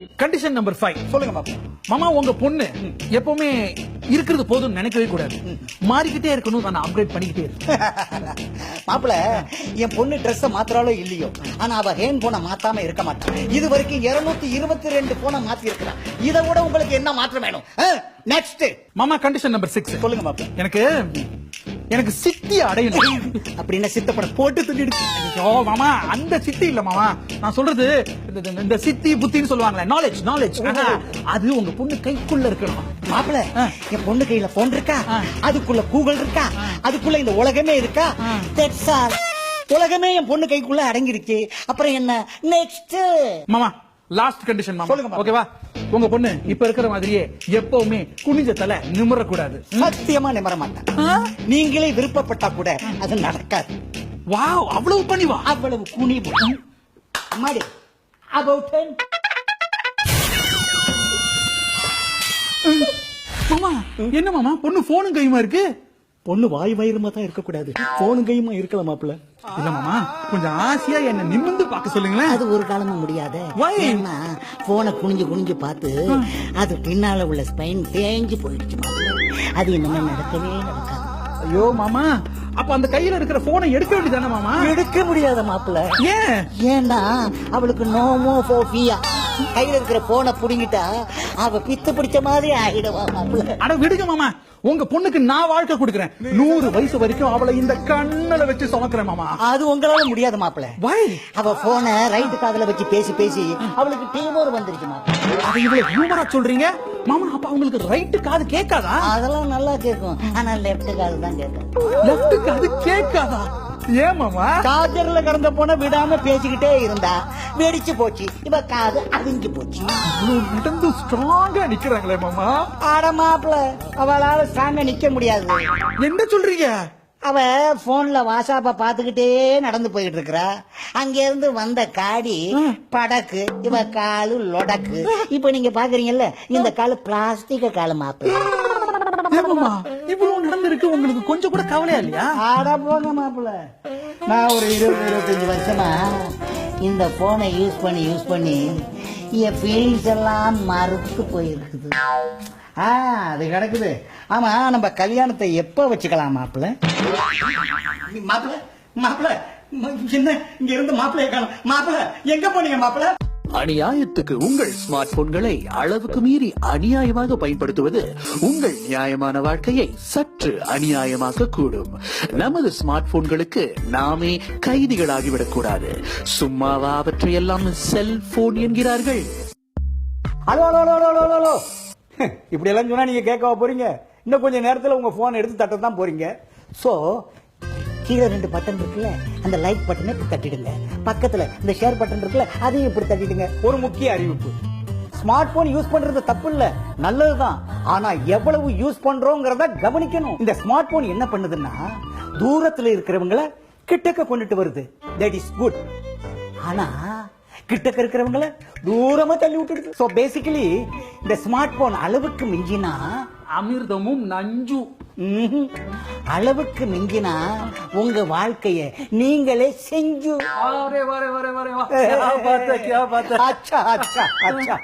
Condition number 5 சொல்லுங்க மாப்பிள. மாமா உங்க பொண்ணு எப்பவுமே இருக்கிறது போதும் நினைக்கவே கூடாது, மாறிக்கிட்டே இருக்கணும், நான் அப்கிரேட் பண்ணிக்கிட்டே இருக்கேன். மாப்பிள, என் பொண்ணு ட்ரெஸ் மாத்துறாலோ இல்லையோ, ஆனா அவ ஹேண்ட் போனை மாத்தாம இருக்க மாட்டான். இது வரைக்கும் 222 போனை மாத்தி இருக்கிறான். இதை விட உங்களுக்கு என்ன மாற்றம் வேணும்? நெக்ஸ்ட் மாமா கண்டிஷன் நம்பர் 6 சொல்லுங்க மாப்பிள. எனக்கு சித்தி அடையணும். அப்படின்னு சித்தப்பட போட்டு துண்டிடுச்சு. ஐயோ மாமா, அந்த சித்தி இல்ல மாமா, நான் சொல்றது இந்த சித்தி புத்தின்னு சொல்லுவாங்களே, நாலேஜ் அது உங்க பொண்ணு கைக்குள்ள இருக்கணும். மாப்பிள, என் பொண்ணு கையில போன் இருக்கா, அதுக்குள்ள கூகுள் இருக்கா, அதுக்குள்ள இந்த உலகமே இருக்கா. That's all. உலகமே என் பொண்ணு கைக்குள்ள அடங்கிருச்சு. அப்புறம் என்ன நெக்ஸ்ட்? மாமா லாஸ்ட் கண்டிஷன் மாமா, சொல்லுங்க மாமா. ஓகேவா? உங்க பொண்ணு இப்ப இருக்கிற மாதிரியே எப்பவுமே குனிஞ்ச தலை நிமிர கூடாது. சத்தியமா நிமர மாட்டேன். நீங்களே விருப்பப்பட்டா கூட அது நடக்காது. வாவ், அவ்வளவு பணிவா? அவ்வளவு குனிவு. அம்மாடி, about 10. மாமா என்ன மாமா, பொண்ணு போனும் கையுமா இருக்கு? பொண்ணு வாய் வயிறுமா தான் இருக்க கூடாது, போனும் கையுமா இருக்கலாம் மாப்பிள்ள. இல்ல மாமா, கொஞ்சம் ஆசையா என்ன நிமிர்ந்து பார்க்க சொல்லுங்களேன். அது ஒரு காலமும் முடியாது. Why? போனை குனிஞ்சு பார்த்து அது பின்னால உள்ள ஸ்பைன் தேஞ்சு போயிடுச்சு மாப்பிள்ள. அது இனிமே நடக்கவே நடக்காது. ஐயோ மாமா, அப்ப அந்த கையில இருக்கிற போனை எடுக்க வேண்டியதானே மாமா? எடுக்க முடியாத மாப்பிள்ள. ஏன்? ஏன்னா அவளுக்கு நோமோபோபியா. கையில இருக்கிற போனை புடிங்கிட்டா அவ பித்து பிடிச்ச மாதிரி ஆகிடுவா மாப்பிள்ள. அட விடுங்க மாமா, உங்க பொண்ணுக்கு நான் வாழ்க்கை கொடுக்கறேன். 100 வயசு வரைக்கும் அவளை இந்த கண்ணுல வச்சு சுமக்கிறேன் மாமா. அது உங்களால முடியாது மாப்பிள்ள. Why? அவ போனை ரைட் காதுல வச்சு பேசி அவளுக்கு டியூமர் வந்துருச்சு மாப்பிள்ள. அது இவ்வளவு ஹியூமரா சொல்றீங்க மாமா? அப்ப அவங்களுக்கு ரைட் காது கேட்காதா? அதெல்லாம் நல்லா கேட்கும், ஆனா லெப்ட் காது தான் கேட்கும். லெஃப்ட் காது கேட்காதா? ஏன் மாமா? சார்ஜர்ல கடந்த போன விடாம பேசிக்கிட்டே இருந்தா வெடிச்சு போச்சு. இவ காது அவிஞ்சு போச்சு. இவ்வளவு நடந்து ஸ்ட்ராங்கா நிக்கிறாங்களே மாமா. ஆட மாப்பிள்ள, அவளால ஸ்ட்ராங்கா நிக்க முடியாது. என்ன சொல்றீங்க? அவ போன்ல வாட்ஸ்அப்ப பாத்துக்கிட்டே நடந்து போயிட்டு இருக்கா. அங்க இருந்து வந்த காடி படக்கு, இவ காலு லொடக்கு. இப்ப நீங்க பாக்குறீங்கல்ல, இந்த காலு பிளாஸ்டிக் காலு மாப்பிள்ள. ஏமாமா, இவ்வளவு நடந்திருக்கு, உங்களுக்கு கொஞ்சம் கூட கவலையா இல்லையா? ஆட போங்க மாப்பிள்ள. நான் ஒரு 20-25 வருஷமா இந்த போனை யூஸ் பண்ணி என் ஃபீலிங்ஸ் எல்லாம் மறுத்து போயிருக்குது. அது கிடக்குது. ஆமா, நம்ம கல்யாணத்தை எப்ப வச்சுக்கலாம் மாப்பிள்ள? மாப்பிள்ள மாப்பிள்ள என்ன இங்க இருந்து மாப்பிள்ளைய காணோம். மாப்பிள்ள எங்க போனீங்க மாப்பிள்ள? அநியாயத்துக்கு உங்கள் ஸ்மார்ட் போன்களை அளவுக்கு மீறி அநியாயமாக பயன்படுத்துவது உங்கள் நியாயமான வாழ்க்கையை சற்று அநியாயமாக்க கூடும். நமது ஸ்மார்ட் போன்களுக்கு நாமே கைதிகளாகிவிடக் கூடாது. சும்மாவா அவற்றையெல்லாம் செல்போன் என்கிறார்கள்? Hello hello hello hello hello. இப்படி எல்லாம் சொன்னா நீங்க கேட்கவா போறீங்க? இன்னும் கொஞ்ச நேரத்துல உங்க போன் எடுத்து தட்ட தான் போறீங்க. சோ கீழே 2 பட்டன் இருக்குல்ல, அந்த லைக் பட்டனை தட்டிடுங்க. பக்கத்துல இந்த ஷேர் பட்டன் இருக்குல்ல, அதையும் இப்படி தட்டிடுங்க. ஒரு முக்கிய அறிவிப்பு, ஸ்மார்ட் போன் யூஸ் பண்றது தப்பு இல்ல, நல்லதுதான். ஆனா எவ்வளவு யூஸ் பண்றோங்கிறத கவனிக்கணும். இந்த ஸ்மார்ட் போன் என்ன பண்ணுதுன்னா, தூரத்துல இருக்கிறவங்கள கிட்டக்க கொண்டுட்டு வருது. That is good. ஆனா கிட்டக்க இருக்கிறவங்கள தூரமா தள்ளி விட்டுடுது. சோ பேசிக்கலி இந்த ஸ்மார்ட் போன் அளவுக்கு மிஞ்சினா அமிர்தமும் நஞ்சு. அளவுக்கு மிஞ்சினா உங்க வாழ்க்கைய நீங்களே செஞ்சு. அரே வரே வரே வரே வா. क्या बात है, क्या बात है. அச்சா அச்சா அச்சா.